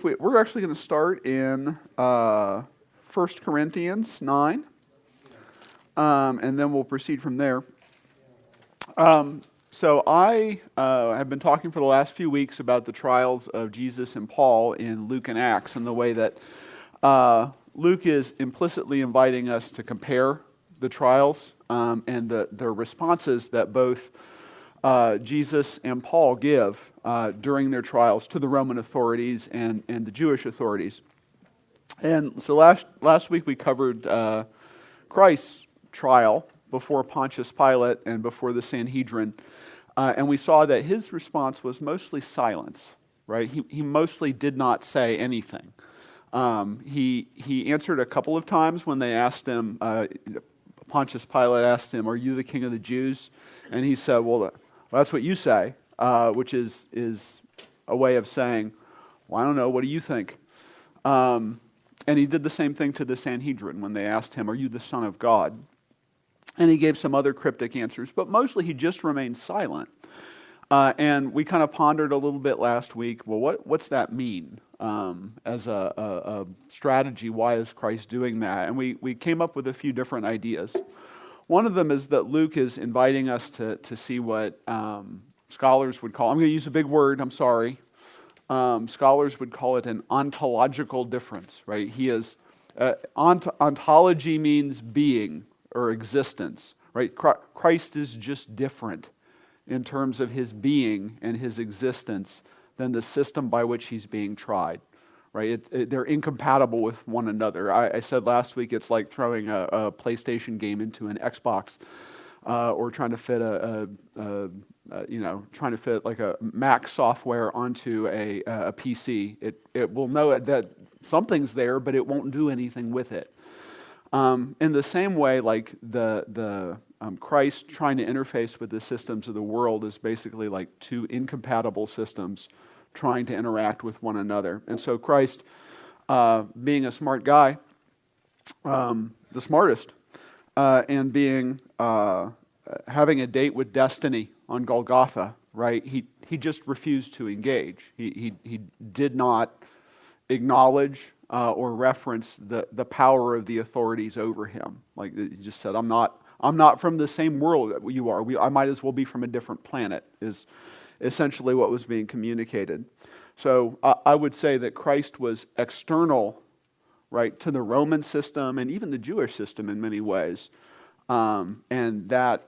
We're actually going to start in 1 Corinthians 9, and then we'll proceed from there. So I have been talking for the last few weeks about the trials of Jesus and Paul in Luke and Acts, and the way that Luke is implicitly inviting us to compare the trials and the responses that both Jesus and Paul give during their trials to the Roman authorities and the Jewish authorities. And so last week we covered Christ's trial before Pontius Pilate and before the Sanhedrin, and we saw that his response was mostly silence, right? He mostly did not say anything. He answered a couple of times when they asked him, Pontius Pilate asked him, "Are you the king of the Jews?" And he said, well, that's what you say, which is a way of saying, well, I don't know, what do you think? And he did the same thing to the Sanhedrin when they asked him, "Are you the Son of God?" And he gave some other cryptic answers, but mostly he just remained silent. And we kind of pondered a little bit last week, well, what's that mean as a strategy? Why is Christ doing that? And we came up with a few different ideas. One of them is that Luke is inviting us to see what scholars would call, I'm going to use a big word, I'm sorry. Scholars would call it an ontological difference, right? Ontology means being or existence, right? Christ is just different in terms of his being and his existence than the system by which he's being tried. Right? They're incompatible with one another. I said last week it's like throwing a PlayStation game into an Xbox, or trying to fit trying to fit like a Mac software onto a PC. It will know that something's there, but it won't do anything with it. In the same way, like the Christ trying to interface with the systems of the world is basically like two incompatible systems trying to interact with one another. And so Christ, being a smart guy, the smartest, and being having a date with destiny on Golgotha, right? He just refused to engage. He did not acknowledge or reference the power of the authorities over him. Like he just said, I'm not from the same world that you are. I might as well be from a different planet, is essentially what was being communicated. So I would say that Christ was external, right, to the Roman system and even the Jewish system in many ways. And that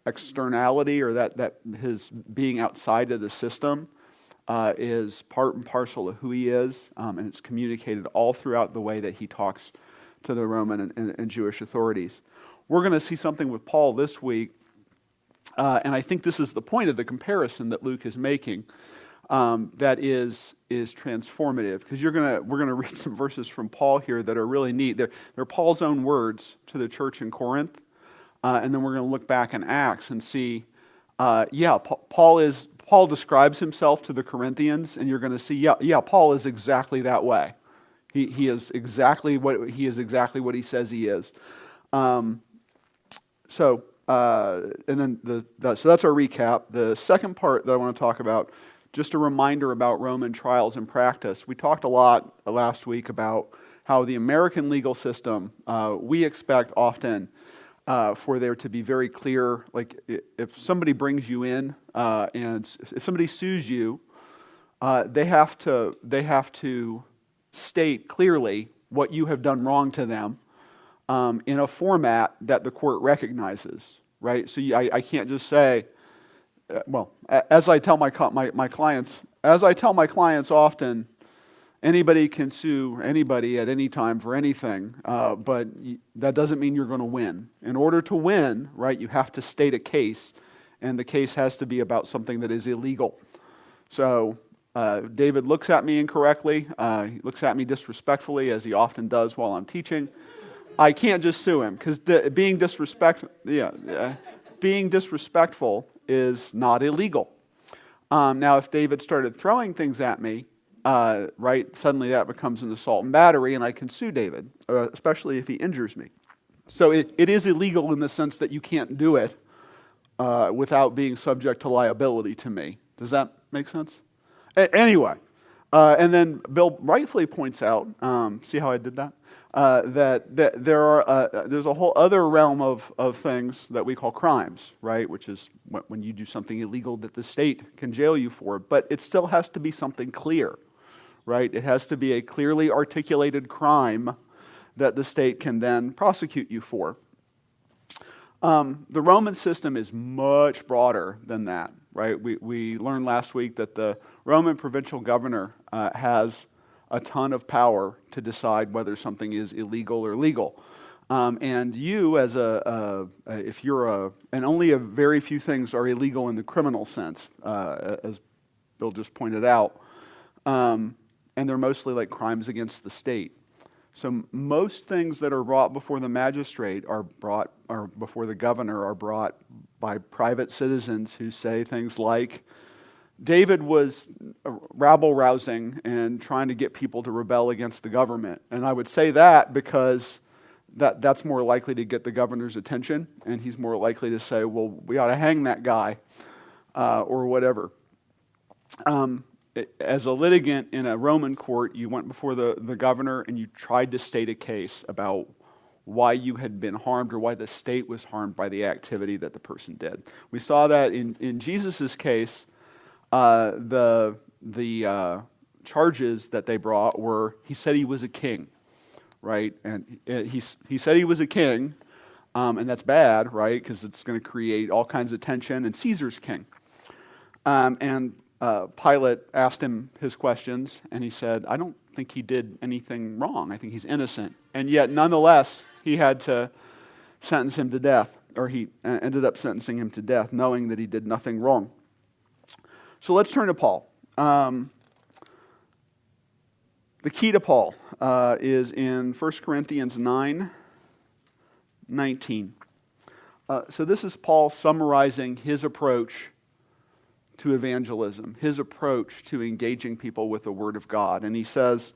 externality, or that his being outside of the system is part and parcel of who he is, and it's communicated all throughout the way that he talks to the Roman and Jewish authorities. We're going to see something with Paul this week, and I think this is the point of the comparison that Luke is making, that is transformative, because we're going to read some verses from Paul here that are really neat. They're Paul's own words to the church in Corinth, and then we're going to look back in Acts and see, Paul describes himself to the Corinthians, and you're going to see, Paul is exactly that way. He is exactly what he says he is. So that's our recap. The second part that I want to talk about, just a reminder about Roman trials and practice. We talked a lot last week about how the American legal system, we expect often for there to be very clear, like if somebody brings you in and if somebody sues you, they have to state clearly what you have done wrong to them in a format that the court recognizes. Right, so I can't just say, as I tell my clients often, anybody can sue anybody at any time for anything, but that doesn't mean you're going to win. In order to win, right, you have to state a case, and the case has to be about something that is illegal. So David looks at me incorrectly, he looks at me disrespectfully, as he often does while I'm teaching. I can't just sue him, because being disrespectful is not illegal. Now, if David started throwing things at me, right, suddenly that becomes an assault and battery, and I can sue David, especially if he injures me. So it is illegal in the sense that you can't do it without being subject to liability to me. Does that make sense? Anyway, And then Bill rightfully points out, see how I did that? That there's a whole other realm of things that we call crimes, right? Which is when you do something illegal that the state can jail you for. But it still has to be something clear, right? It has to be a clearly articulated crime that the state can then prosecute you for. The Roman system is much broader than that, right? We learned last week that the Roman provincial governor has a ton of power to decide whether something is illegal or legal. And you, as if you're and only a very few things are illegal in the criminal sense, as Bill just pointed out, and they're mostly like crimes against the state. So most things that are brought before the magistrate or before the governor are brought by private citizens who say things like, David was rabble-rousing and trying to get people to rebel against the government. And I would say that because that's more likely to get the governor's attention, and he's more likely to say, well, we ought to hang that guy, or whatever. As a litigant in a Roman court, you went before the governor and you tried to state a case about why you had been harmed or why the state was harmed by the activity that the person did. We saw that in Jesus' case. The charges that they brought were, he said he was a king, right? And he said he was a king, and that's bad, right? Because it's going to create all kinds of tension, and Caesar's king. And Pilate asked him his questions, and he said, I don't think he did anything wrong. I think he's innocent. And yet, nonetheless, he had to sentence him to death, or he ended up sentencing him to death, knowing that he did nothing wrong. So let's turn to Paul. The key to Paul is in 1 Corinthians 9:19. So this is Paul summarizing his approach to evangelism, his approach to engaging people with the Word of God. And he says,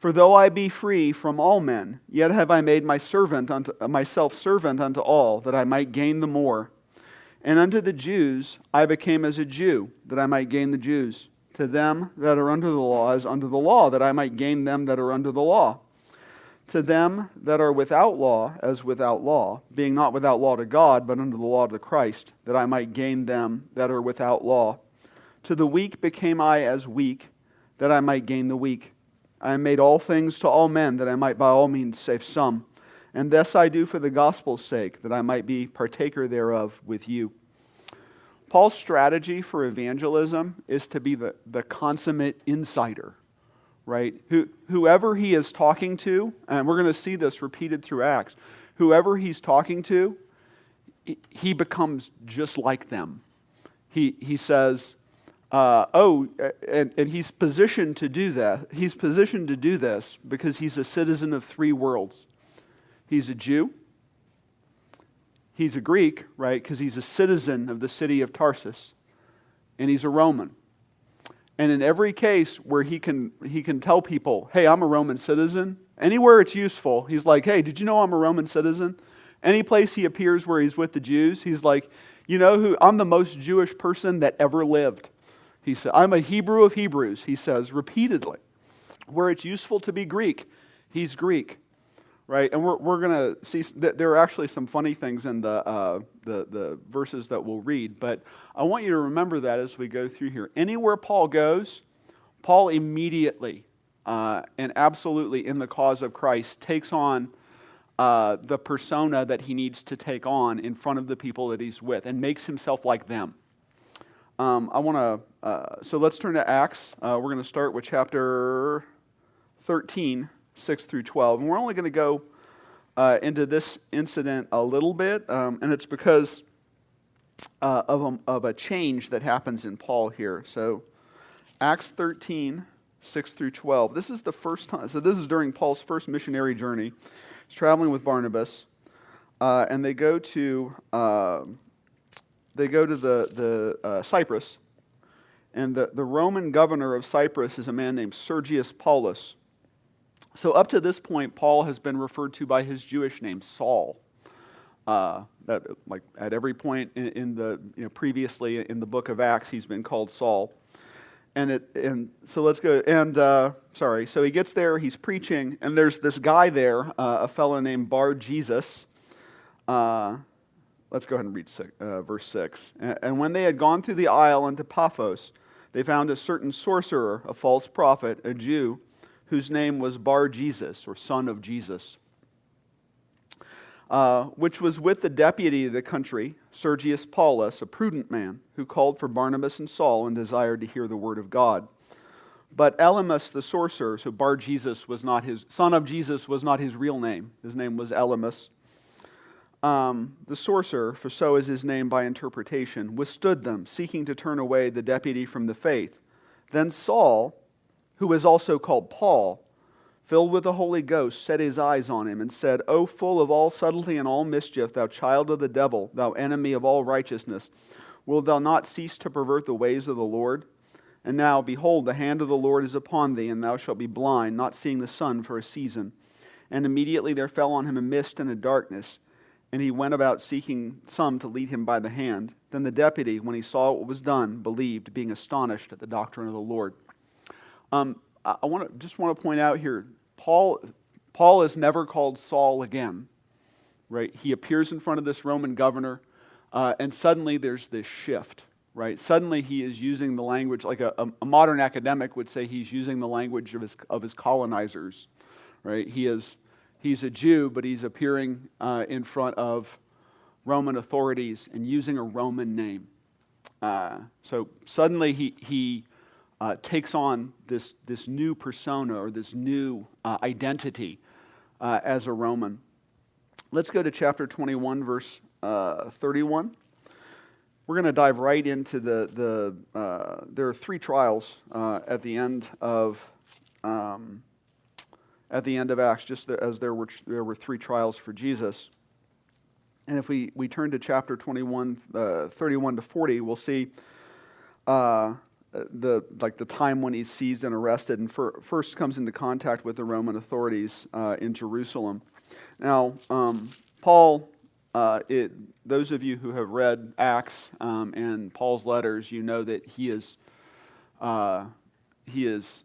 For though I be free from all men, yet have I made myself servant unto all, that I might gain the more. And unto the Jews I became as a Jew, that I might gain the Jews. To them that are under the law, as under the law, that I might gain them that are under the law. To them that are without law, as without law, being not without law to God, but under the law to Christ, that I might gain them that are without law. To the weak became I as weak, that I might gain the weak. I am made all things to all men, that I might by all means save some. And this I do for the gospel's sake, that I might be partaker thereof with you. Paul's strategy for evangelism is to be the consummate insider, right? Whoever he is talking to, and we're going to see this repeated through Acts, whoever he's talking to, he becomes just like them. He says, and he's positioned to do that. He's positioned to do this because he's a citizen of three worlds. He's a Jew. He's a Greek, right? Because he's a citizen of the city of Tarsus. And he's a Roman. And in every case where he can tell people, hey, I'm a Roman citizen, anywhere it's useful, he's like, hey, did you know I'm a Roman citizen? Any place he appears where he's with the Jews, he's like, you know who? I'm the most Jewish person that ever lived. He said, I'm a Hebrew of Hebrews, he says repeatedly. Where it's useful to be Greek, he's Greek. Right, and we're going to see that there are actually some funny things in the verses that we'll read, but I want you to remember that as we go through here. Anywhere Paul goes, Paul immediately and absolutely in the cause of Christ takes on the persona that he needs to take on in front of the people that he's with and makes himself like them. So let's turn to Acts. We're going to start with chapter 13. 6 through 12. And we're only going to go into this incident a little bit, and it's because of a change that happens in Paul here. So Acts 13, 6 through 12. This is the first time. So this is during Paul's first missionary journey. He's traveling with Barnabas, and they go to the Cyprus, and the Roman governor of Cyprus is a man named Sergius Paulus. So up to this point, Paul has been referred to by his Jewish name, Saul. That like at every point in the previously in the book of Acts, he's been called Saul. And so let's go. And so he gets there. He's preaching, and there's this guy there, a fellow named Bar Jesus. Let's go ahead and read verse 6. And when they had gone through the isle into Paphos, they found a certain sorcerer, a false prophet, a Jew, whose name was Bar Jesus, or son of Jesus, which was with the deputy of the country, Sergius Paulus, a prudent man, who called for Barnabas and Saul and desired to hear the word of God. But Elymas the sorcerer, so Bar Jesus was not his, son of Jesus was not his real name. His name was Elymas. The sorcerer, for so is his name by interpretation, withstood them, seeking to turn away the deputy from the faith. Then Saul, who was also called Paul, filled with the Holy Ghost, set his eyes on him and said, O full of all subtlety and all mischief, thou child of the devil, thou enemy of all righteousness, wilt thou not cease to pervert the ways of the Lord? And now, behold, the hand of the Lord is upon thee, and thou shalt be blind, not seeing the sun for a season. And immediately there fell on him a mist and a darkness, and he went about seeking some to lead him by the hand. Then the deputy, when he saw what was done, believed, being astonished at the doctrine of the Lord. I just want to point out here, Paul is never called Saul again, right? He appears in front of this Roman governor, and suddenly there's this shift, right? Suddenly he is using the language, like a modern academic would say, he's using the language of his colonizers, right? He's a Jew, but he's appearing in front of Roman authorities and using a Roman name. So suddenly he takes on this new persona or this new identity as a Roman. Let's go to chapter 21, verse 31. We're going to dive right into there are three trials at the end of Acts, just as there were three trials for Jesus. And if we turn to chapter 21, 31 to 40, we'll see the time when he's seized and arrested, and first comes into contact with the Roman authorities in Jerusalem. Now, Paul, those of you who have read Acts and Paul's letters, you know that he is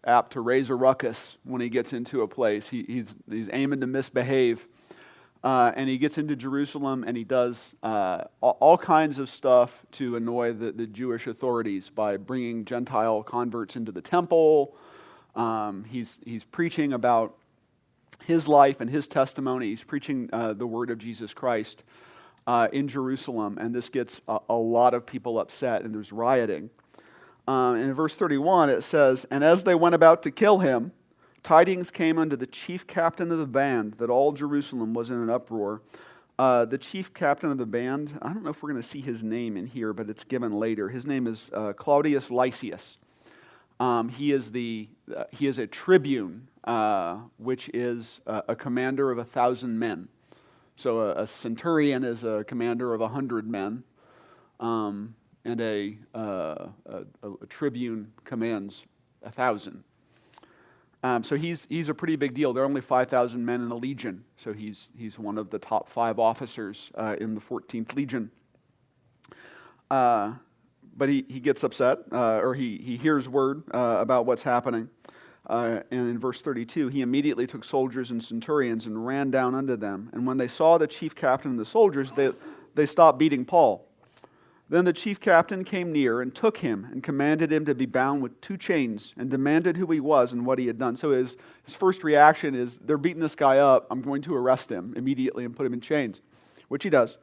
apt to raise a ruckus when he gets into a place. He's aiming to misbehave. And he gets into Jerusalem and he does all kinds of stuff to annoy the Jewish authorities by bringing Gentile converts into the temple. He's preaching about his life and his testimony. He's preaching the word of Jesus Christ in Jerusalem, and this gets a lot of people upset, and there's rioting. And in verse 31 it says, And as they went about to kill him, tidings came unto the chief captain of the band that all Jerusalem was in an uproar. The chief captain of the band, I don't know if we're going to see his name in here, but it's given later. His name is Claudius Lysias. He is a tribune, which is a commander of 1,000 men. So a centurion is a commander of 100 men, and a tribune commands 1,000. So he's a pretty big deal. There are only 5,000 men in a legion, so he's one of the top 5 officers in the 14th Legion. But he gets upset, or he hears word about what's happening. And in verse 32, he immediately took soldiers and centurions and ran down unto them. And when they saw the chief captain and the soldiers, they stopped beating Paul. Then the chief captain came near and took him and commanded him to be bound with 2 chains and demanded who he was and what he had done. So his first reaction is, they're beating this guy up. I'm going to arrest him immediately and put him in chains, which he does.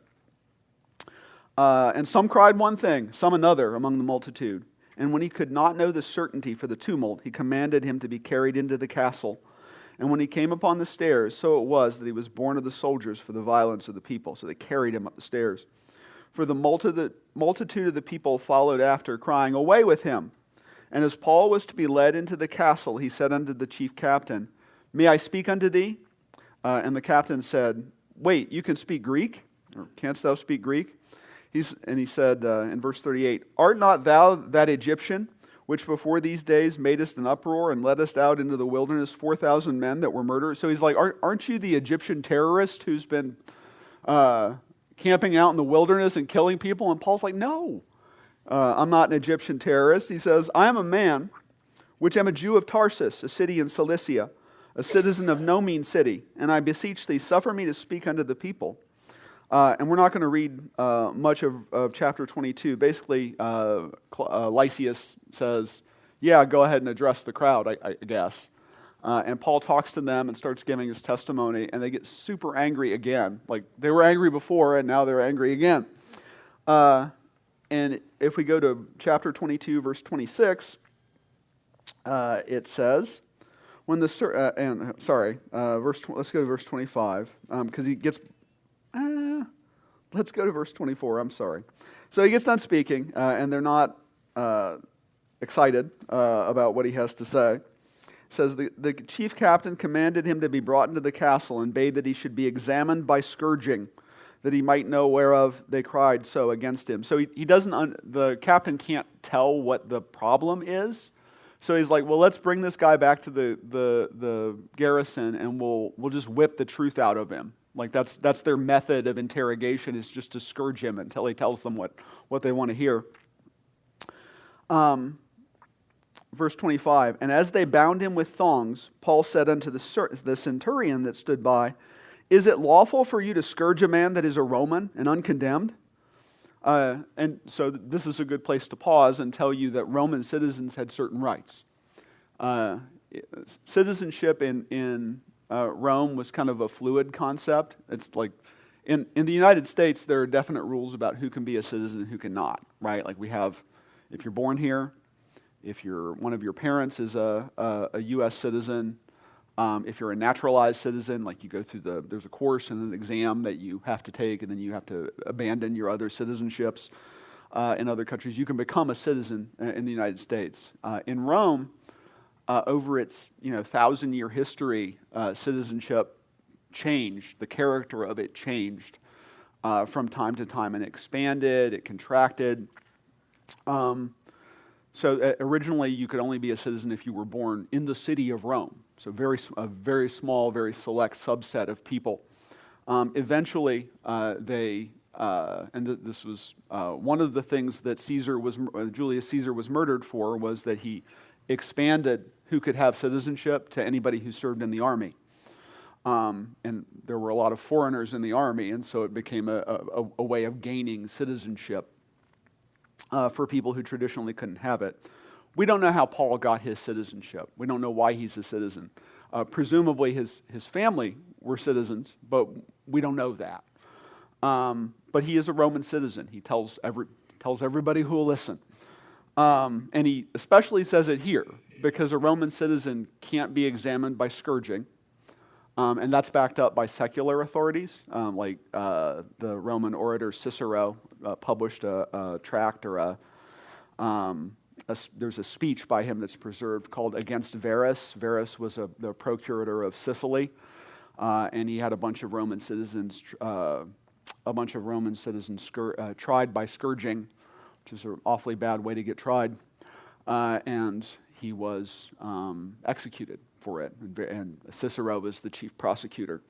And some cried one thing, some another among the multitude. And when he could not know the certainty for the tumult, he commanded him to be carried into the castle. And when he came upon the stairs, so it was that he was borne of the soldiers for the violence of the people. So they carried him up the stairs. For the multitude of the people followed after, crying, Away with him! And as Paul was to be led into the castle, he said unto the chief captain, May I speak unto thee? And the captain said, Wait, you can speak Greek? Or canst thou speak Greek? He said in verse 38, Art not thou that Egyptian, which before these days madest an uproar and leddest out into the wilderness 4,000 men that were murdered? So he's like, Aren't you the Egyptian terrorist who's been camping out in the wilderness and killing people? And Paul's like, no, I'm not an Egyptian terrorist. He says, I am a man which am a Jew of Tarsus, a city in Cilicia, a citizen of no mean city, and I beseech thee, suffer me to speak unto the people. And we're not going to read much of chapter 22. Basically, Lysias says, yeah, go ahead and address the crowd, I guess. And Paul talks to them and starts giving his testimony, and they get super angry again. Like, they were angry before, and now they're angry again. And if we go to chapter 22, verse 26, it says, when the let's go to verse 25, because he gets. Let's go to verse 24. I'm sorry. So he gets done speaking, and they're not excited about what he has to say. It says the chief captain commanded him to be brought into the castle and bade that he should be examined by scourging, that he might know whereof they cried so against him. So he doesn't. The captain can't tell what the problem is. So he's like, well, let's bring this guy back to the garrison, and we'll just whip the truth out of him. Like that's their method of interrogation, is just to scourge him until he tells them what they want to hear. Verse 25, and as they bound him with thongs, Paul said unto the centurion that stood by, is it lawful for you to scourge a man that is a Roman and uncondemned? And so this is a good place to pause and tell you that Roman citizens had certain rights. Citizenship in Rome was kind of a fluid concept. It's like in the United States, there are definite rules about who can be a citizen and who cannot, right? Like we have, if you're born here, if one of your parents is a U.S. citizen, if you're a naturalized citizen, like you go through there's a course and an exam that you have to take, and then you have to abandon your other citizenships in other countries. You can become a citizen in the United States. In Rome, over its 1,000-year history, citizenship changed. The character of it changed from time to time, and it expanded, it contracted. So originally, you could only be a citizen if you were born in the city of Rome. So a very small, very select subset of people. Eventually, this was one of the things that Julius Caesar was murdered for, was that he expanded who could have citizenship to anybody who served in the army. And there were a lot of foreigners in the army, and so it became a way of gaining citizenship for people who traditionally couldn't have it. We don't know how Paul got his citizenship. We don't know why he's a citizen. Presumably his family were citizens, but we don't know that. But he is a Roman citizen. He tells everybody who will listen. And he especially says it here, because a Roman citizen can't be examined by scourging. And that's backed up by secular authorities, like the Roman orator Cicero published a tract, or there's a speech by him that's preserved called Against Verus. Verus was the procurator of Sicily, and he had a bunch of Roman citizens tried by scourging, which is an awfully bad way to get tried, and he was executed for it, and Cicero was the chief prosecutor.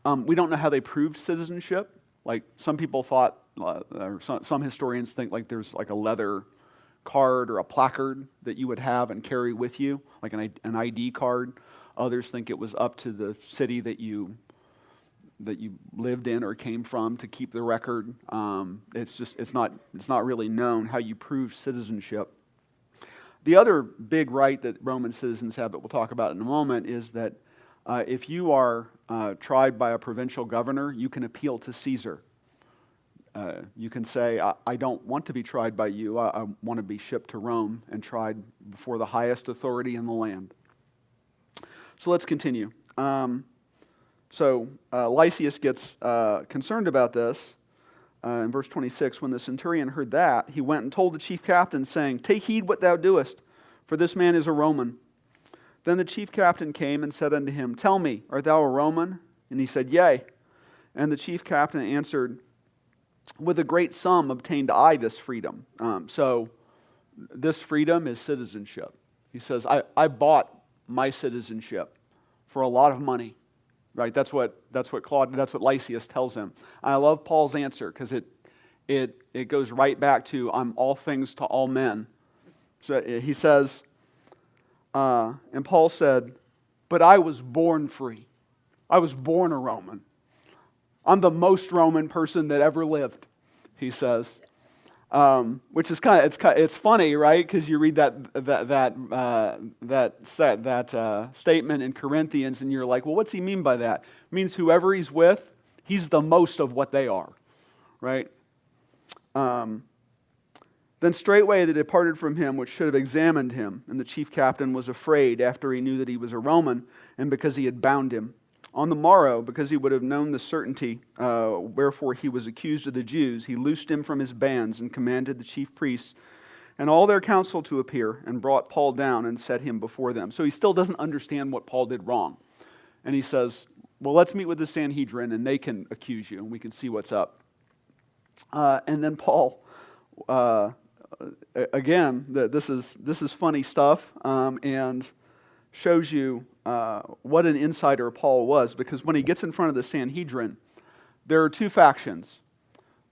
We don't know how they proved citizenship. Like some people thought, or some historians think, like there's like a leather card or a placard that you would have and carry with you, like an ID card. Others think it was up to the city that you lived in or came from to keep the record. It's not really known how you prove citizenship. The other big right that Roman citizens have that we'll talk about in a moment is that if you are tried by a provincial governor, you can appeal to Caesar. You can say, I don't want to be tried by you. I want to be shipped to Rome and tried before the highest authority in the land. So let's continue. Lysias gets concerned about this. In verse 26, when the centurion heard that, he went and told the chief captain, saying, take heed what thou doest, for this man is a Roman. Then the chief captain came and said unto him, tell me, art thou a Roman? And he said, yea. And the chief captain answered, with a great sum obtained I this freedom. So this freedom is citizenship. He says, I bought my citizenship for a lot of money. Right? That's what Lysias tells him. I love Paul's answer, because it goes right back to I'm all things to all men. So he says, and Paul said, but I was born free. I was born a Roman. I'm the most Roman person that ever lived, he says. Which is it's funny, right? Because you read that statement in Corinthians, and you're like, well, what's he mean by that? It means whoever he's with, he's the most of what they are, right? Then straightway they departed from him, which should have examined him, and the chief captain was afraid after he knew that he was a Roman, and because he had bound him. On the morrow, because he would have known the certainty wherefore he was accused of the Jews, he loosed him from his bands and commanded the chief priests and all their council to appear, and brought Paul down and set him before them. So he still doesn't understand what Paul did wrong. And he says, well, let's meet with the Sanhedrin and they can accuse you and we can see what's up. And then Paul, again, this is funny stuff and shows you what an insider Paul was, because when he gets in front of the Sanhedrin, there are two factions.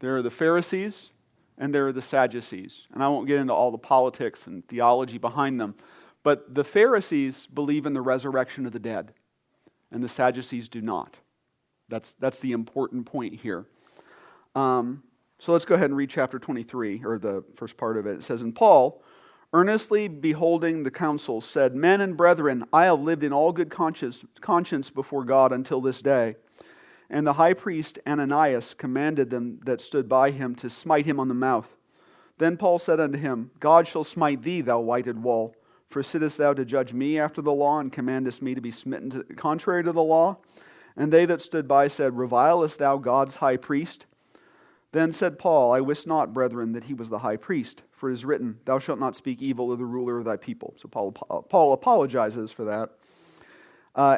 There are the Pharisees and there are the Sadducees. And I won't get into all the politics and theology behind them, but the Pharisees believe in the resurrection of the dead, and the Sadducees do not. That's the important point here. So let's go ahead and read chapter 23, or the first part of it. It says, and Paul, earnestly beholding the council, said, men and brethren, I have lived in all good conscience before God until this day. And the high priest Ananias commanded them that stood by him to smite him on the mouth. Then Paul said unto him, God shall smite thee, thou whited wall. For sittest thou to judge me after the law, and commandest me to be smitten contrary to the law? And they that stood by said, revilest thou God's high priest? Then said Paul, I wist not, brethren, that he was the high priest, for it is written, thou shalt not speak evil of the ruler of thy people. So Paul apologizes for that.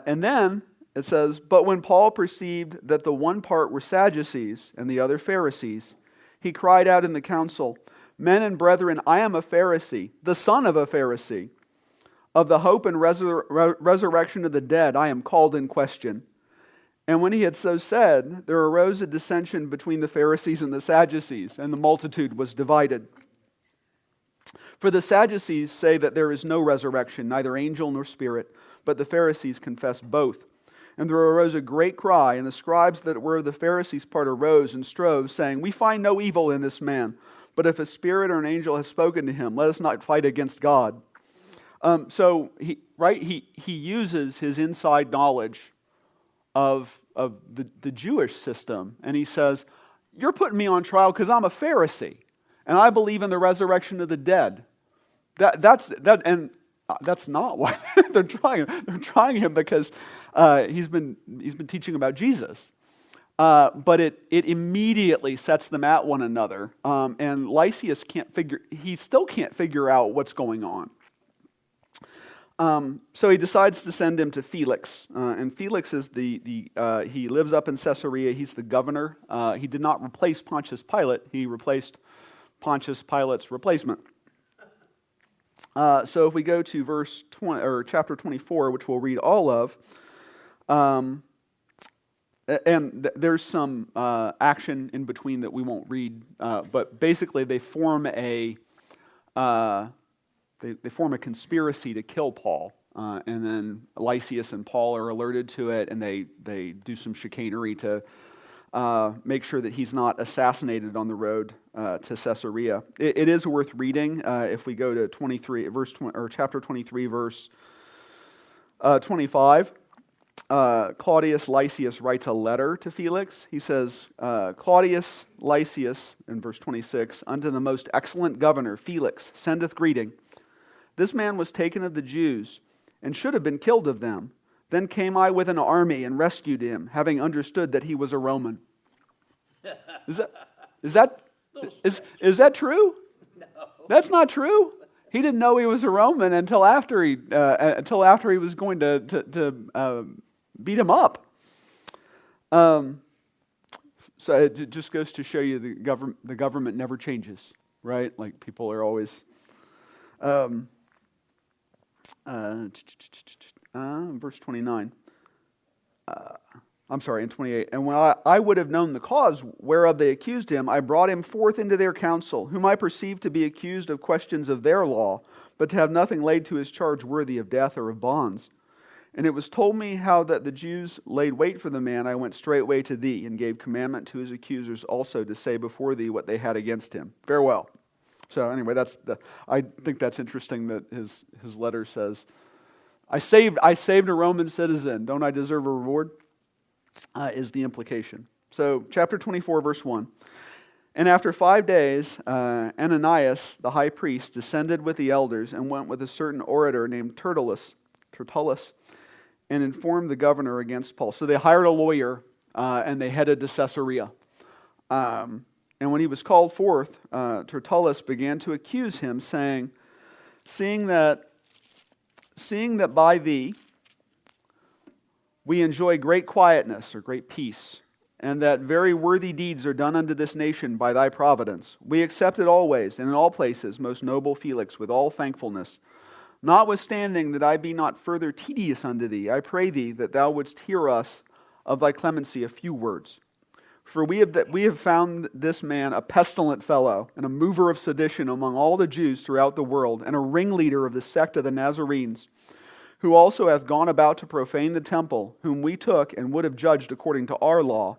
And then it says, but when Paul perceived that the one part were Sadducees and the other Pharisees, he cried out in the council, men and brethren, I am a Pharisee, the son of a Pharisee. Of the hope and resurrection of the dead I am called in question. And when he had so said, there arose a dissension between the Pharisees and the Sadducees, and the multitude was divided. For the Sadducees say that there is no resurrection, neither angel nor spirit, but the Pharisees confess both. And there arose a great cry, and the scribes that were of the Pharisees' part arose and strove, saying, we find no evil in this man, but if a spirit or an angel has spoken to him, let us not fight against God. So he uses his inside knowledge of the Jewish system, and he says, you're putting me on trial because I'm a Pharisee and I believe in the resurrection of the dead. That's not why they're trying him. They're trying him because he's been teaching about Jesus. But it immediately sets them at one another, and Lysias still can't figure out what's going on. So he decides to send him to Felix, and Felix is he lives up in Caesarea. He's the governor. He did not replace Pontius Pilate. He replaced Pontius Pilate's replacement. So if we go to verse 20 or chapter 24, which we'll read all of, and there's some action in between that we won't read, but basically they form a conspiracy to kill Paul, and then Lysias and Paul are alerted to it, and they do some chicanery to make sure that he's not assassinated on the road to Caesarea. It is worth reading if we go to chapter 23, verse 25. Claudius Lysias writes a letter to Felix. He says, Claudius Lysias, in verse 26, unto the most excellent governor, Felix, sendeth greeting. This man was taken of the Jews, and should have been killed of them. Then came I with an army and rescued him, having understood that he was a Roman. Is that true? No. That's not true. He didn't know he was a Roman until after he was going to beat him up. So it just goes to show you the government never changes, right? Like people are always. Verse 29. I'm sorry, in 28. And when I would have known the cause whereof they accused him, I brought him forth into their council, whom I perceived to be accused of questions of their law, but to have nothing laid to his charge worthy of death or of bonds. And it was told me how that the Jews laid wait for the man. I went straightway to thee, and gave commandment to his accusers also to say before thee what they had against him. Farewell. So anyway, I think that's interesting that his letter says, I saved a Roman citizen. Don't I deserve a reward? Is the implication. So chapter 24, verse 1. And after 5 days, Ananias, the high priest, descended with the elders and went with a certain orator named Tertullus, and informed the governor against Paul. So they hired a lawyer and they headed to Caesarea. And when he was called forth, Tertullus began to accuse him, saying, Seeing that by thee we enjoy great quietness or great peace, and that very worthy deeds are done unto this nation by thy providence. We accept it always and in all places, most noble Felix, with all thankfulness. Notwithstanding that I be not further tedious unto thee, I pray thee that thou wouldst hear us of thy clemency a few words. For we have found this man a pestilent fellow, and a mover of sedition among all the Jews throughout the world, and a ringleader of the sect of the Nazarenes, who also hath gone about to profane the temple, whom we took and would have judged according to our law.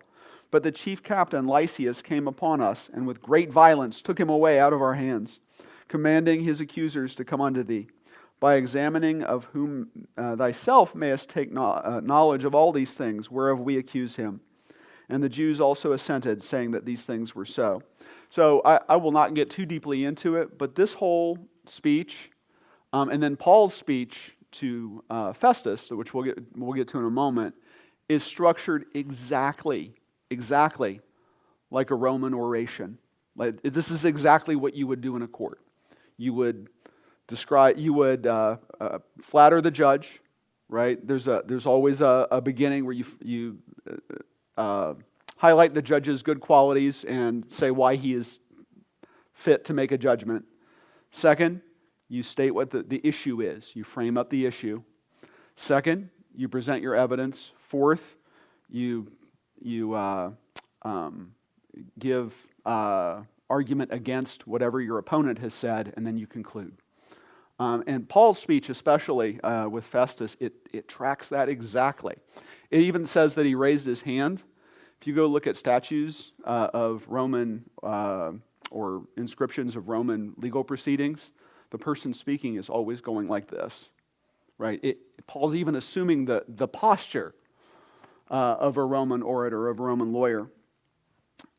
But the chief captain Lysias came upon us, and with great violence took him away out of our hands, commanding his accusers to come unto thee, by examining of whom thyself mayest take knowledge of all these things, whereof we accuse him. And the Jews also assented, saying that these things were so. So I will not get too deeply into it, but this whole speech, and then Paul's speech to Festus, which we'll get to in a moment, is structured exactly like a Roman oration. Like, this is exactly what you would do in a court. You would flatter the judge, right? There's always a beginning where you highlight the judge's good qualities and say why he is fit to make a judgment. Second, you state what the issue is. You frame up the issue. Second, you present your evidence. Fourth, you give argument against whatever your opponent has said, and then you conclude. And Paul's speech, especially with Festus, it tracks that exactly. It even says that he raised his hand. If you go look at statues of Roman or inscriptions of Roman legal proceedings, the person speaking is always going like this, right? Paul's even assuming the posture of a Roman orator, of a Roman lawyer.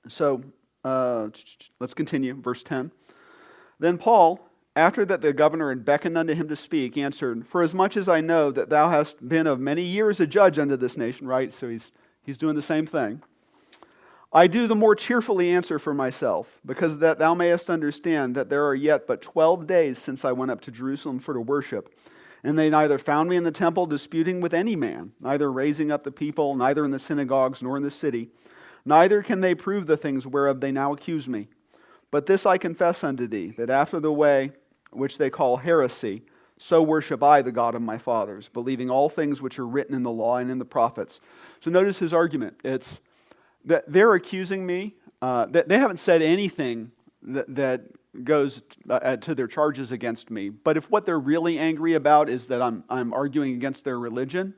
So let's continue, verse 10. Then Paul, after that the governor had beckoned unto him to speak, answered, For as much as I know that thou hast been of many years a judge unto this nation, right? So he's doing the same thing. I do the more cheerfully answer for myself, because that thou mayest understand that there are yet but 12 days since I went up to Jerusalem for to worship. And they neither found me in the temple disputing with any man, neither raising up the people, neither in the synagogues nor in the city. Neither can they prove the things whereof they now accuse me. But this I confess unto thee, that after the way which they call heresy, so worship I the God of my fathers, believing all things which are written in the law and in the prophets. So notice his argument. It's that they're accusing me. That they haven't said anything that goes to their charges against me. But if what they're really angry about is that I'm arguing against their religion,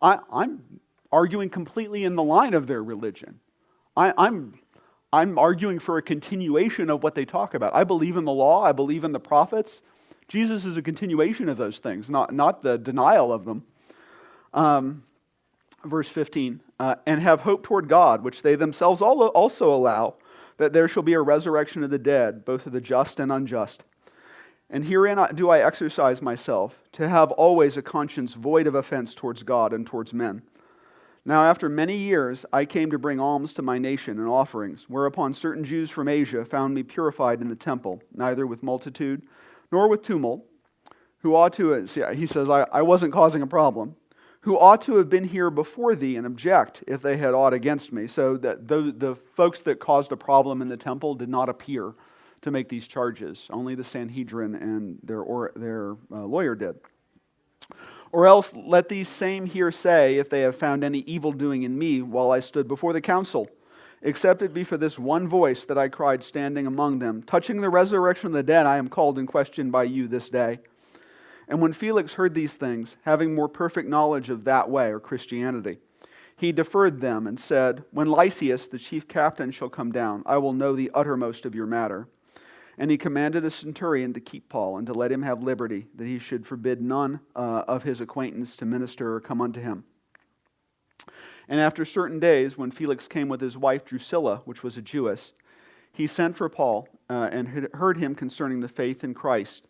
I'm arguing completely in the line of their religion. I'm arguing for a continuation of what they talk about. I believe in the law. I believe in the prophets. Jesus is a continuation of those things, not the denial of them. Verse 15, and have hope toward God, which they themselves also allow, that there shall be a resurrection of the dead, both of the just and unjust. And herein do I exercise myself, to have always a conscience void of offense towards God and towards men. Now after many years I came to bring alms to my nation and offerings, whereupon certain Jews from Asia found me purified in the temple, neither with multitude nor with tumult, who ought to, he says, I wasn't causing a problem, who ought to have been here before thee and object if they had aught against me. So that the folks that caused a problem in the temple did not appear to make these charges. Only the Sanhedrin and their lawyer did. Or else let these same here say, if they have found any evil doing in me while I stood before the council, except it be for this one voice that I cried standing among them, touching the resurrection of the dead, I am called in question by you this day. And when Felix heard these things, having more perfect knowledge of that way, or Christianity, he deferred them and said, when Lysias, the chief captain, shall come down, I will know the uttermost of your matter. And he commanded a centurion to keep Paul and to let him have liberty, that he should forbid none of his acquaintance to minister or come unto him. And after certain days, when Felix came with his wife Drusilla, which was a Jewess, he sent for Paul and heard him concerning the faith in Christ.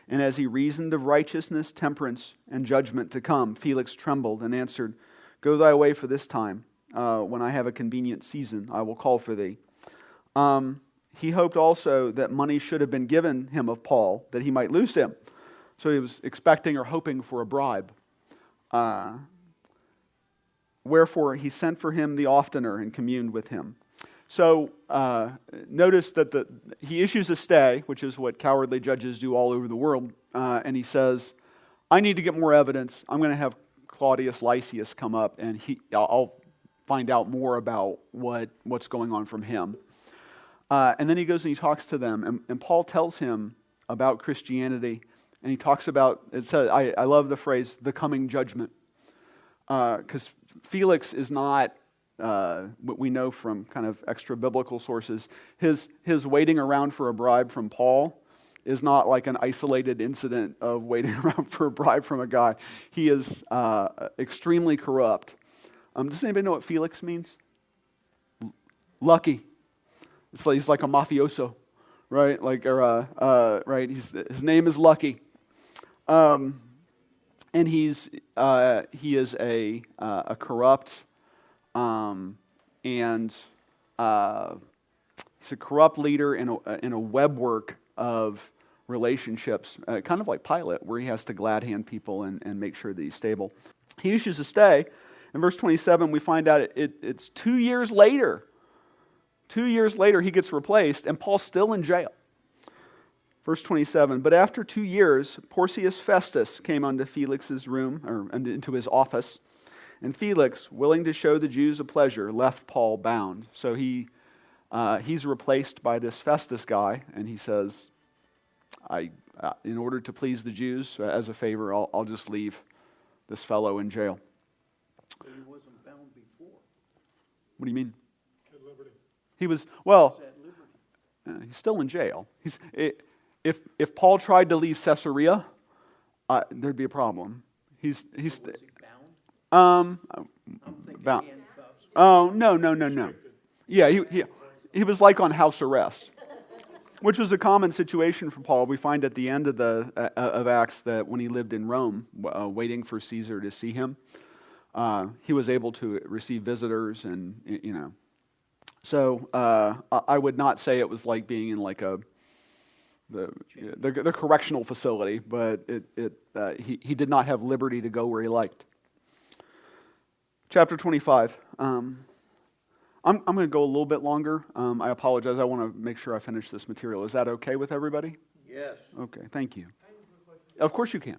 And as he reasoned of righteousness, temperance, and judgment to come, Felix trembled and answered, Go thy way for this time. When I have a convenient season, I will call for thee. He hoped also that money should have been given him of Paul, that he might loose him. So he was expecting or hoping for a bribe. Wherefore he sent for him the oftener and communed with him. So notice that he issues a stay, which is what cowardly judges do all over the world, and he says, I need to get more evidence. I'm going to have Claudius Lysias come up, and I'll find out more about what's going on from him. And then he goes and he talks to them, and Paul tells him about Christianity, and he talks about, it says, I love the phrase, the coming judgment, because Felix is not, what we know from kind of extra biblical sources, his waiting around for a bribe from Paul is not like an isolated incident of waiting around for a bribe from a guy. He is extremely corrupt. Does anybody know what Felix means? Lucky. It's like, he's like a mafioso, right? Right. His name is Lucky, and he is a corrupt, and he's a corrupt leader in a webwork of relationships, kind of like Pilate, where he has to glad hand people and make sure that he's stable. He issues a stay. In verse 27, we find out it's 2 years later. 2 years later, he gets replaced, and Paul's still in jail. Verse 27, but after 2 years, Porcius Festus came unto Felix's room, or into his office, and Felix, willing to show the Jews a pleasure, left Paul bound. So he's replaced by this Festus guy, and he says, in order to please the Jews, as a favor, I'll just leave this fellow in jail. But he wasn't bound before. What do you mean? At liberty. He was, well, he's still in jail. If Paul tried to leave Caesarea, there'd be a problem. Was he bound? Bound. Oh, no. Yeah, he was like on house arrest, which was a common situation for Paul. We find at the end of Acts that when he lived in Rome, waiting for Caesar to see him, he was able to receive visitors, and So I would not say it was like being in like the correctional facility, but he did not have liberty to go where he liked. Chapter 25. I'm going to go a little bit longer. I apologize. I want to make sure I finish this material. Is that okay with everybody? Yes. Okay, thank you. Of course you can.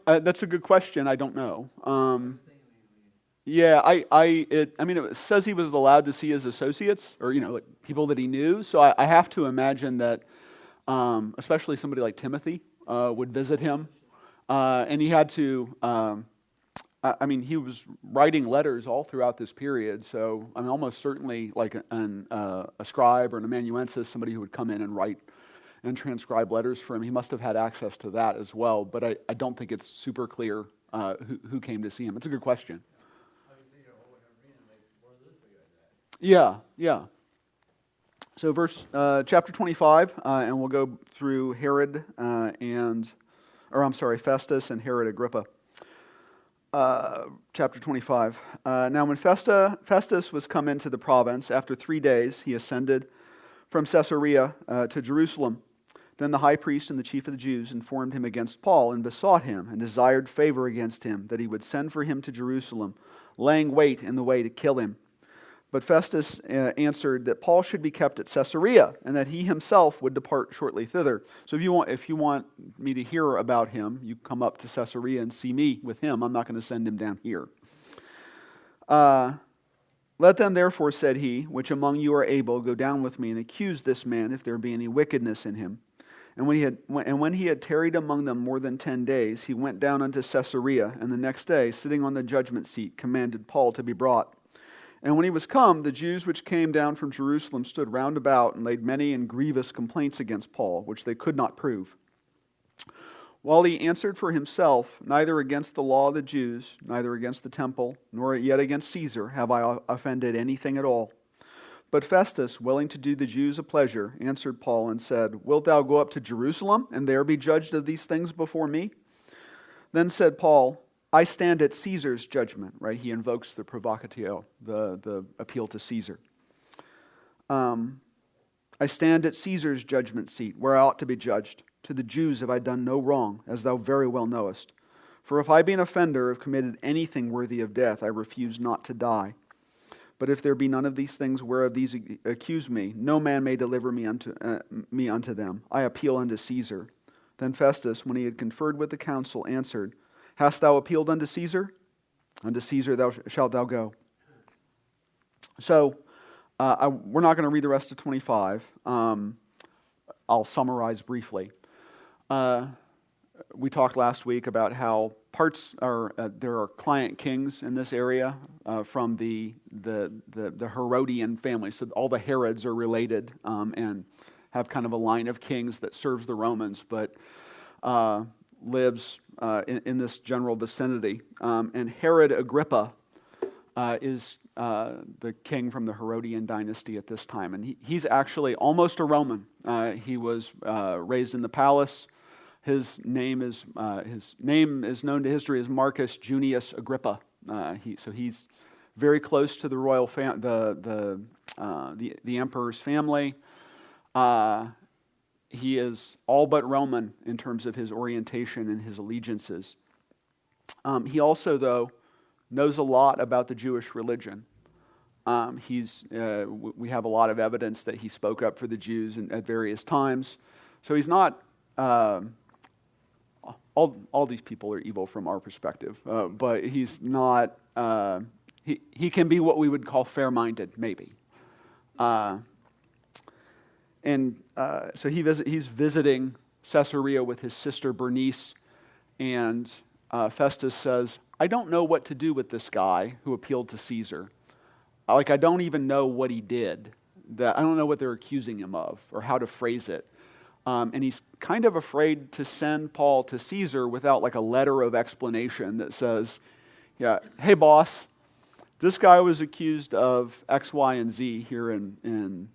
That's a good question. I don't know. It says he was allowed to see his associates, or like people that he knew. So I have to imagine that, especially somebody like Timothy would visit him, and he had to. He was writing letters all throughout this period. So almost certainly like a scribe or an amanuensis, somebody who would come in and write and transcribe letters for him. He must have had access to that as well, but I don't think it's super clear who came to see him. It's a good question. Yeah. So chapter 25, and we'll go through Festus and Herod Agrippa. Chapter 25. Now when Festus was come into the province, after 3 days he ascended from Caesarea to Jerusalem. Then the high priest and the chief of the Jews informed him against Paul and besought him and desired favor against him, that he would send for him to Jerusalem, laying wait in the way to kill him. But Festus answered that Paul should be kept at Caesarea, and that he himself would depart shortly thither. So if you want me to hear about him, you come up to Caesarea and see me with him. I'm not going to send him down here. Let them therefore, said he, which among you are able, go down with me and accuse this man, if there be any wickedness in him. And when he had tarried among them more than 10 days, he went down unto Caesarea, and the next day, sitting on the judgment seat, commanded Paul to be brought. And when he was come, the Jews which came down from Jerusalem stood round about, and laid many and grievous complaints against Paul, which they could not prove. While he answered for himself, neither against the law of the Jews, neither against the temple, nor yet against Caesar have I offended anything at all. But Festus, willing to do the Jews a pleasure, answered Paul and said, Wilt thou go up to Jerusalem, and there be judged of these things before me? Then said Paul, I stand at Caesar's judgment. Right? He invokes the provocatio, the appeal to Caesar. I stand at Caesar's judgment seat, where I ought to be judged. To the Jews have I done no wrong, as thou very well knowest. For if I be an offender, have committed anything worthy of death, I refuse not to die. But if there be none of these things whereof these accuse me, no man may deliver me unto them. I appeal unto Caesar. Then Festus, when he had conferred with the council, answered, Hast thou appealed unto Caesar? Unto Caesar shalt thou go. So, we're not going to read the rest of 25. I'll summarize briefly. We talked last week about how there are client kings in this area from the Herodian family. So all the Herods are related and have kind of a line of kings that serves the Romans, but lives in this general vicinity. And Herod Agrippa is the king from the Herodian dynasty at this time, and he's actually almost a Roman. He was raised in the palace. His name is known to history as Marcus Junius Agrippa. So he's very close to the royal the emperor's family. He is all but Roman in terms of his orientation and his allegiances. He also, though, knows a lot about the Jewish religion. We have a lot of evidence that he spoke up for the Jews at various times. So he's not. All these people are evil from our perspective, but he's not. He can be what we would call fair-minded, maybe. So he's visiting Caesarea with his sister Bernice, and Festus says, I don't know what to do with this guy who appealed to Caesar. I don't even know what he did. I don't know what they're accusing him of or how to phrase it. And he's kind of afraid to send Paul to Caesar without a letter of explanation that says, hey boss, this guy was accused of X, Y, and Z here in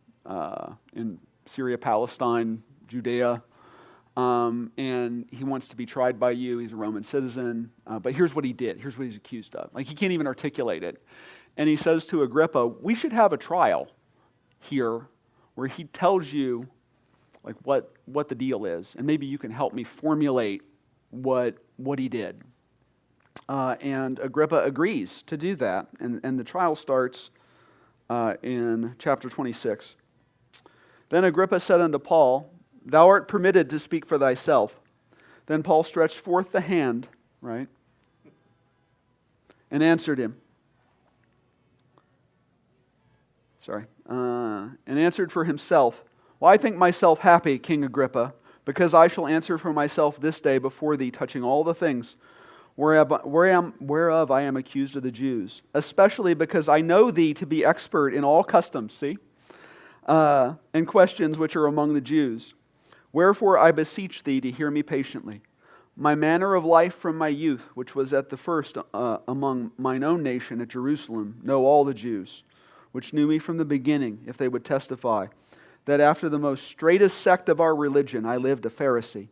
Syria, Palestine, Judea. And he wants to be tried by you. He's a Roman citizen. But here's what he did. Here's what he's accused of. He can't even articulate it. And he says to Agrippa, we should have a trial here where he tells you what the deal is. And maybe you can help me formulate what he did. And Agrippa agrees to do that. And the trial starts in chapter 26. Then Agrippa said unto Paul, Thou art permitted to speak for thyself. Then Paul stretched forth the hand, right, and answered him. And answered for himself, Well, I think myself happy, King Agrippa, because I shall answer for myself this day before thee, touching all the things whereof I am accused of the Jews, especially because I know thee to be expert in all customs, and questions which are among the Jews. Wherefore I beseech thee to hear me patiently. My manner of life from my youth, which was at the first among mine own nation at Jerusalem, know all the Jews, which knew me from the beginning, if they would testify, that after the most straitest sect of our religion I lived a Pharisee.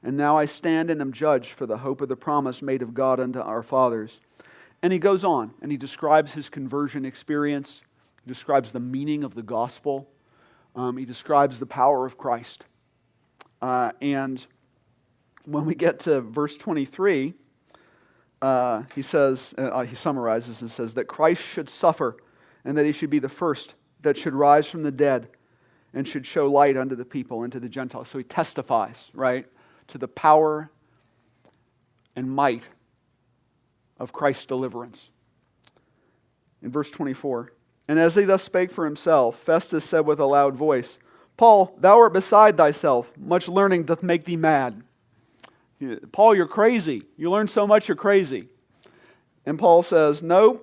And now I stand and am judged for the hope of the promise made of God unto our fathers. And he goes on, and he describes his conversion experience. He describes the meaning of the gospel. He describes the power of Christ. And when we get to verse 23, he summarizes and says that Christ should suffer and that he should be the first that should rise from the dead and should show light unto the people and to the Gentiles. So he testifies, right, to the power and might of Christ's deliverance. In verse 24, and as he thus spake for himself, Festus said with a loud voice, Paul, thou art beside thyself. Much learning doth make thee mad. Paul, you're crazy. You learn so much, you're crazy. And Paul says, no.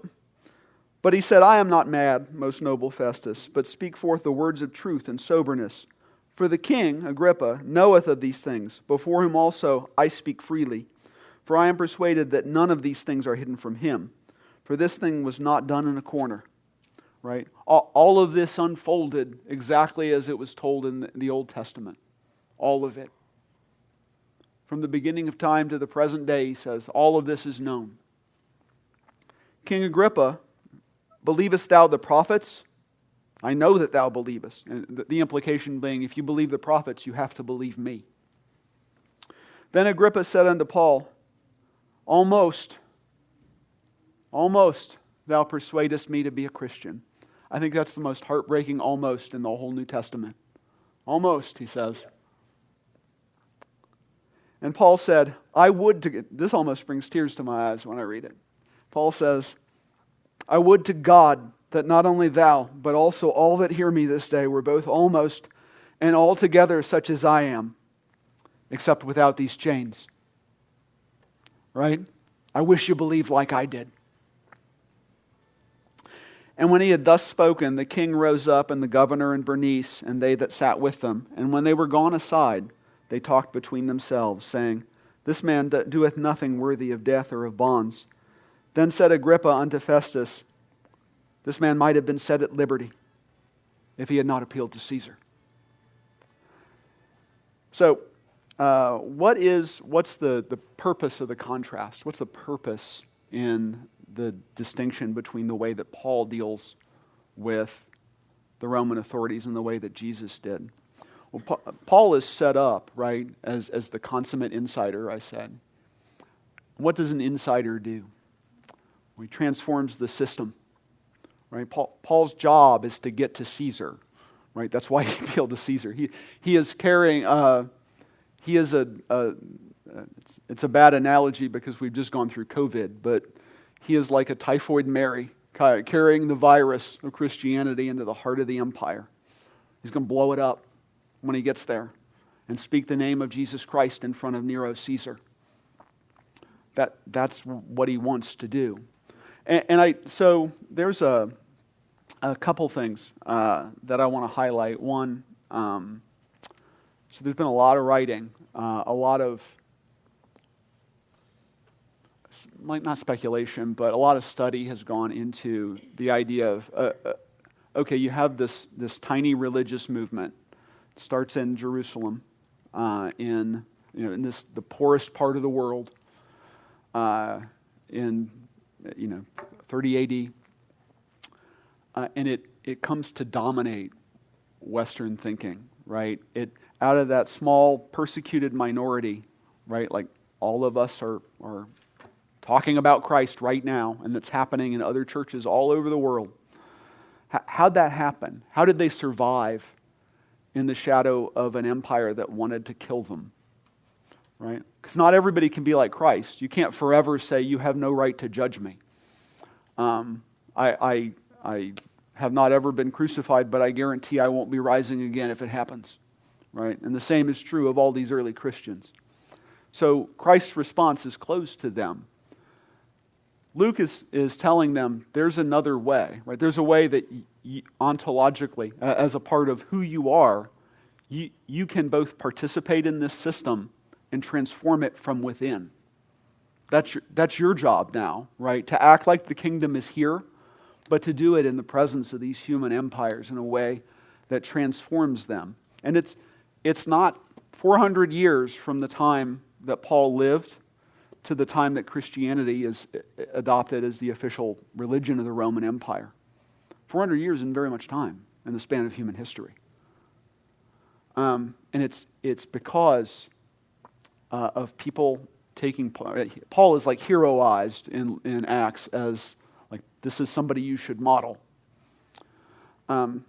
But he said, I am not mad, most noble Festus, but speak forth the words of truth and soberness. For the king, Agrippa, knoweth of these things, before whom also I speak freely. For I am persuaded that none of these things are hidden from him. For this thing was not done in a corner. Right? All of this unfolded exactly as it was told in the Old Testament. All of it. From the beginning of time to the present day, he says, all of this is known. King Agrippa, believest thou the prophets? I know that thou believest. And the implication being, if you believe the prophets, you have to believe me. Then Agrippa said unto Paul, almost thou persuadest me to be a Christian. I think that's the most heartbreaking almost in the whole New Testament. Almost, he says. And Paul said, this almost brings tears to my eyes when I read it. Paul says, I would to God that not only thou, but also all that hear me this day were both almost and altogether such as I am, except without these chains. Right? I wish you believed like I did. And when he had thus spoken, the king rose up, and the governor and Bernice, and they that sat with them. And when they were gone aside, they talked between themselves, saying, This man doeth nothing worthy of death or of bonds. Then said Agrippa unto Festus, This man might have been set at liberty, if he had not appealed to Caesar. So, what's the purpose of the contrast? What's the purpose in the distinction between the way that Paul deals with the Roman authorities and the way that Jesus did? Well, Paul is set up, right, as the consummate insider, I said. What does an insider do? Well, he transforms the system, right? Paul's job is to get to Caesar, right? That's why he appealed to Caesar. He is carrying, it's a bad analogy because we've just gone through COVID, but he is like a typhoid Mary carrying the virus of Christianity into the heart of the empire. He's going to blow it up when he gets there and speak the name of Jesus Christ in front of Nero Caesar. That's what he wants to do. So there's a couple things that I want to highlight. One, so there's been a lot of writing, a lot of, like not speculation, but a lot of study has gone into the idea of, okay, you have this tiny religious movement. It starts in Jerusalem, in the poorest part of the world, in 30 AD, and it comes to dominate Western thinking, right? It out of that small persecuted minority, right? Like all of us are talking about Christ right now, and that's happening in other churches all over the world. How'd that happen? How did they survive in the shadow of an empire that wanted to kill them? Right? Because not everybody can be like Christ. You can't forever say, you have no right to judge me. I have not ever been crucified, but I guarantee I won't be rising again if it happens. Right? And the same is true of all these early Christians. So Christ's response is closed to them. Luke is telling them there's another way, right? There's a way that ontologically, as a part of who you are, you can both participate in this system and transform it from within. That's your job now, right? To act like the kingdom is here, but to do it in the presence of these human empires in a way that transforms them. And it's not 400 years from the time that Paul lived to the time that Christianity is adopted as the official religion of the Roman Empire. 400 years isn't very much time in the span of human history. And it's because of people taking part. Paul is like heroized in Acts as like, this is somebody you should model. I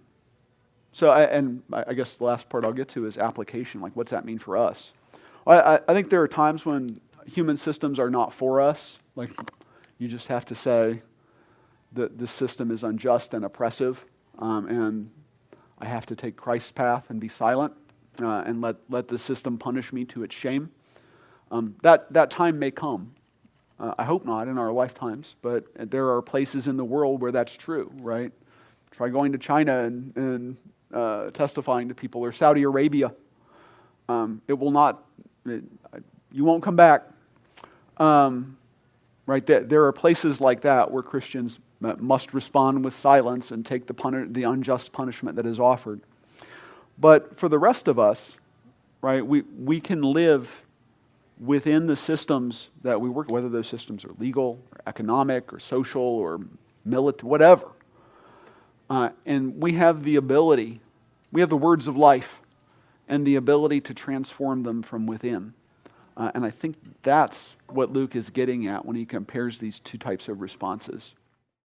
guess the last part I'll get to is application. Like, what's that mean for us? I think there are times when human systems are not for us. Like, you just have to say that the system is unjust and oppressive, and I have to take Christ's path and be silent and let the system punish me to its shame. That time may come. I hope not in our lifetimes, but there are places in the world where that's true, right? Try going to China and testifying to people, or Saudi Arabia. You won't come back. Right? There are places like that where Christians must respond with silence and take the unjust punishment that is offered. But for the rest of us, right, we can live within the systems that we work, whether those systems are legal, or economic, or social, or military, whatever. And we have the ability, we have the words of life and the ability to transform them from within. And I think that's what Luke is getting at when he compares these two types of responses.